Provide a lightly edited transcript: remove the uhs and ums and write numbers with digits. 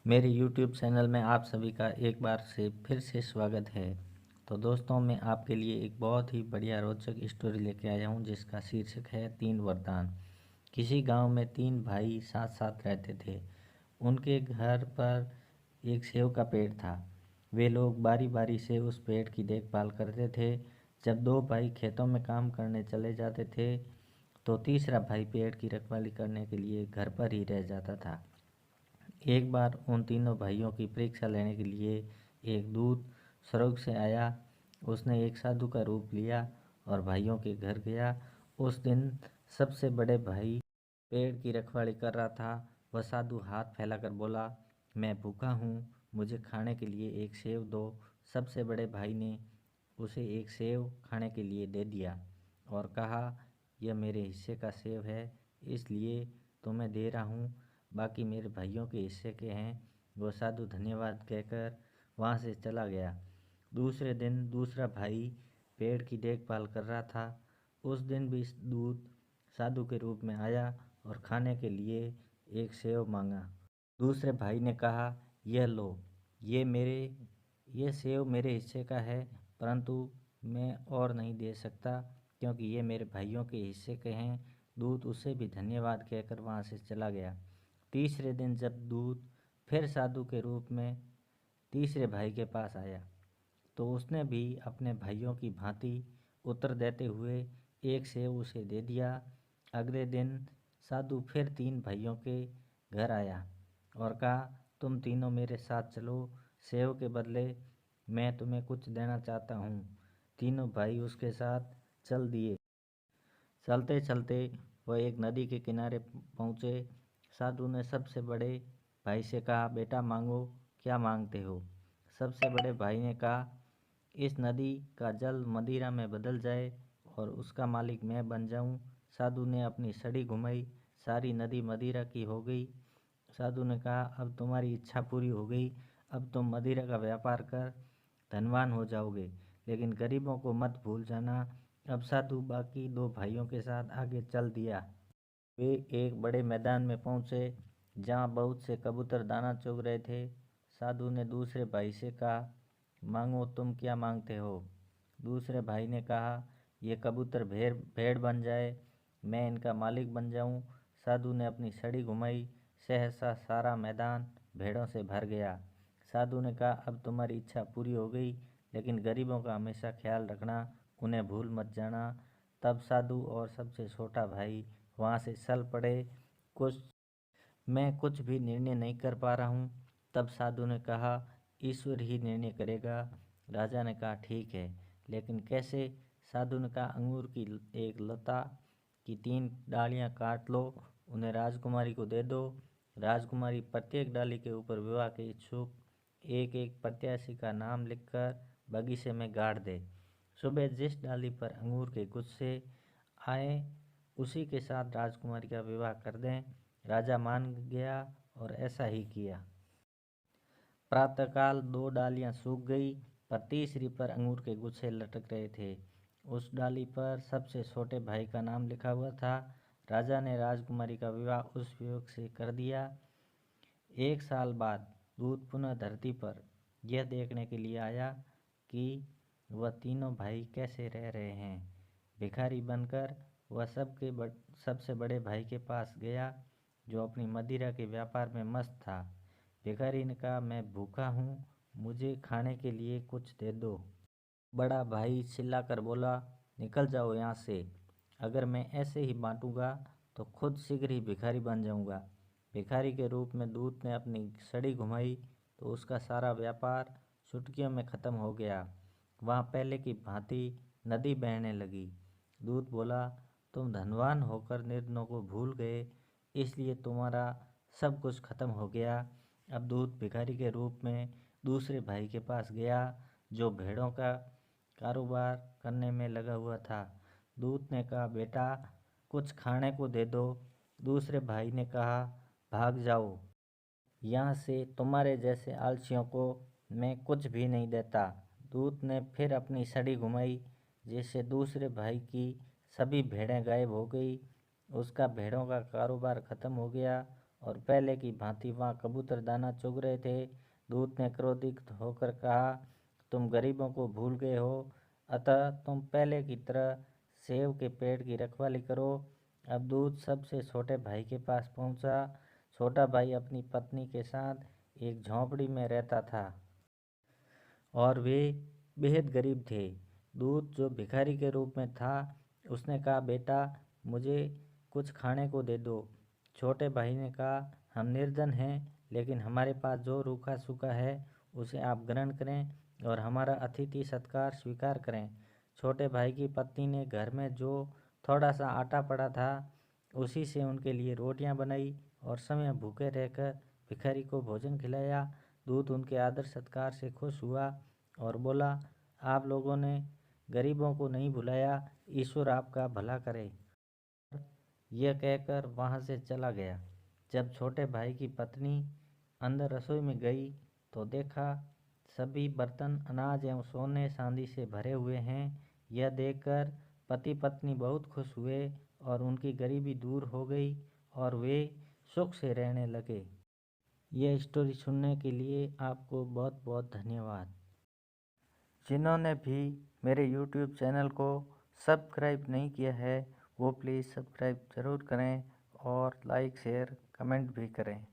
मेरे YouTube channel में आप सभी का एक बार से फिर से स्वागत है। तो दोस्तों, मैं आपके लिए एक बहुत ही बढ़िया रोचक स्टोरी लेके आया हूँ जिसका शीर्षक है 3 वरदान। किसी गांव में 3 भाई साथ साथ रहते थे। उनके घर पर एक सेव का पेड़ था। वे लोग बारी बारी से उस पेड़ की देखभाल करते थे। जब 2 भाई खेतों में काम करने चले जाते थे तो तीसरा भाई पेड़ की रखवाली करने के लिए घर पर ही रह जाता था। एक बार उन तीनों भाइयों की परीक्षा लेने के लिए एक दूत स्वर्ग से आया। उसने एक साधु का रूप लिया और भाइयों के घर गया। उस दिन सबसे बड़े भाई पेड़ की रखवाली कर रहा था। वह साधु हाथ फैलाकर बोला, मैं भूखा हूँ, मुझे खाने के लिए एक सेव दो। सबसे बड़े भाई ने उसे एक सेव खाने के लिए दे दिया और कहा, यह मेरे हिस्से का सेव है, इसलिए तुम्हें दे रहा हूँ, बाकी मेरे भाइयों के हिस्से के हैं। वो साधु धन्यवाद कहकर वहाँ से चला गया। दूसरे दिन दूसरा भाई पेड़ की देखभाल कर रहा था। उस दिन भी दूत साधु के रूप में आया और खाने के लिए एक सेव मांगा। दूसरे भाई ने कहा, यह लो, ये मेरे ये सेव मेरे हिस्से का है, परंतु मैं और नहीं दे सकता क्योंकि ये मेरे भाइयों के हिस्से के हैं। दूत उसे भी धन्यवाद कहकर वहाँ से चला गया। तीसरे दिन जब दूत फिर साधु के रूप में तीसरे भाई के पास आया तो उसने भी अपने भाइयों की भांति उत्तर देते हुए एक सेव उसे दे दिया। अगले दिन साधु फिर 3 भाइयों के घर आया और कहा, तुम तीनों मेरे साथ चलो, सेव के बदले मैं तुम्हें कुछ देना चाहता हूँ। तीनों भाई उसके साथ चल दिए। चलते चलते वह एक नदी के किनारे पहुँचे। साधु ने सबसे बड़े भाई से कहा, बेटा मांगो, क्या मांगते हो? सबसे बड़े भाई ने कहा, इस नदी का जल मदिरा में बदल जाए और उसका मालिक मैं बन जाऊं। साधु ने अपनी छड़ी घुमाई, सारी नदी मदिरा की हो गई। साधु ने कहा, अब तुम्हारी इच्छा पूरी हो गई, अब तुम मदिरा का व्यापार कर धनवान हो जाओगे, लेकिन गरीबों को मत भूल जाना। अब साधु बाकी 2 भाइयों के साथ आगे चल दिया। वे एक बड़े मैदान में पहुंचे जहां बहुत से कबूतर दाना चुग रहे थे। साधु ने दूसरे भाई से कहा, मांगो, तुम क्या मांगते हो? दूसरे भाई ने कहा, ये कबूतर भेड़ भेड़ बन जाए, मैं इनका मालिक बन जाऊं। साधु ने अपनी छड़ी घुमाई, सहसा सारा मैदान भेड़ों से भर गया। साधु ने कहा, अब तुम्हारी इच्छा पूरी हो गई, लेकिन गरीबों का हमेशा ख्याल रखना, उन्हें भूल मत जाना। तब साधु और सबसे छोटा भाई वहाँ से चल पड़े। कुछ मैं कुछ भी निर्णय नहीं कर पा रहा हूँ। तब साधु ने कहा, ईश्वर ही निर्णय करेगा। राजा ने कहा, ठीक है, लेकिन कैसे? साधु ने कहा, अंगूर की एक लता की 3 डालियाँ काट लो, उन्हें राजकुमारी को दे दो। राजकुमारी प्रत्येक डाली के ऊपर विवाह के इच्छुक एक एक प्रत्याशी का नाम लिखकर बगीचे में गाड़ दे। सुबह जिस डाली पर अंगूर के गुच्छे आए उसी के साथ राजकुमारी का विवाह कर दें। राजा मान गया और ऐसा ही किया। प्रातःकाल 2 डालियां सूख गई, पर तीसरी पर अंगूर के गुच्छे लटक रहे थे। उस डाली पर सबसे छोटे भाई का नाम लिखा हुआ था। राजा ने राजकुमारी का विवाह उस युवक से कर दिया। 1 साल बाद दूत पुनः धरती पर यह देखने के लिए आया कि वह तीनों भाई कैसे रह रहे हैं। भिखारी बनकर वह सबसे बड़े भाई के पास गया जो अपनी मदिरा के व्यापार में मस्त था। भिखारी ने कहा, मैं भूखा हूँ, मुझे खाने के लिए कुछ दे दो। बड़ा भाई चिल्लाकर बोला, निकल जाओ यहाँ से, अगर मैं ऐसे ही बांटूंगा तो खुद शीघ्र ही भिखारी बन जाऊंगा। भिखारी के रूप में दूत ने अपनी छड़ी घुमाई तो उसका सारा व्यापार चुटकियों में ख़त्म हो गया। वहाँ पहले की भांति नदी बहने लगी। दूत बोला, तुम धनवान होकर निर्धनों को भूल गए, इसलिए तुम्हारा सब कुछ खत्म हो गया। अब दूत भिखारी के रूप में दूसरे भाई के पास गया जो भेड़ों का कारोबार करने में लगा हुआ था। दूत ने कहा, बेटा कुछ खाने को दे दो। दूसरे भाई ने कहा, भाग जाओ यहाँ से, तुम्हारे जैसे आलसियों को मैं कुछ भी नहीं देता। दूत ने फिर अपनी छड़ी घुमाई जिससे दूसरे भाई की सभी भेड़ें गायब हो गई। उसका भेड़ों का कारोबार खत्म हो गया और पहले की भांति वहाँ कबूतर दाना चुग रहे थे। दूत ने क्रोधित होकर कहा, तुम गरीबों को भूल गए हो, अतः तुम पहले की तरह सेब के पेड़ की रखवाली करो। अब दूत सबसे छोटे भाई के पास पहुंचा। छोटा भाई अपनी पत्नी के साथ एक झोंपड़ी में रहता था और वे बेहद गरीब थे। दूत, जो भिखारी के रूप में था, उसने कहा, बेटा मुझे कुछ खाने को दे दो। छोटे भाई ने कहा, हम निर्धन हैं, लेकिन हमारे पास जो रूखा सूखा है उसे आप ग्रहण करें और हमारा अतिथि सत्कार स्वीकार करें। छोटे भाई की पत्नी ने घर में जो थोड़ा सा आटा पड़ा था उसी से उनके लिए रोटियां बनाई और समय भूखे रहकर भिखारी को भोजन खिलाया। दूत उनके आदर सत्कार से खुश हुआ और बोला, आप लोगों ने गरीबों को नहीं भुलाया, ईश्वर आपका भला करे। यह कहकर वहाँ से चला गया। जब छोटे भाई की पत्नी अंदर रसोई में गई तो देखा सभी बर्तन अनाज एवं सोने चांदी से भरे हुए हैं। यह देखकर पति पत्नी बहुत खुश हुए और उनकी गरीबी दूर हो गई और वे सुख से रहने लगे। यह स्टोरी सुनने के लिए आपको बहुत बहुत धन्यवाद। जिन्होंने भी मेरे YouTube चैनल को सब्सक्राइब नहीं किया है वो प्लीज़ सब्सक्राइब ज़रूर करें और लाइक शेयर कमेंट भी करें।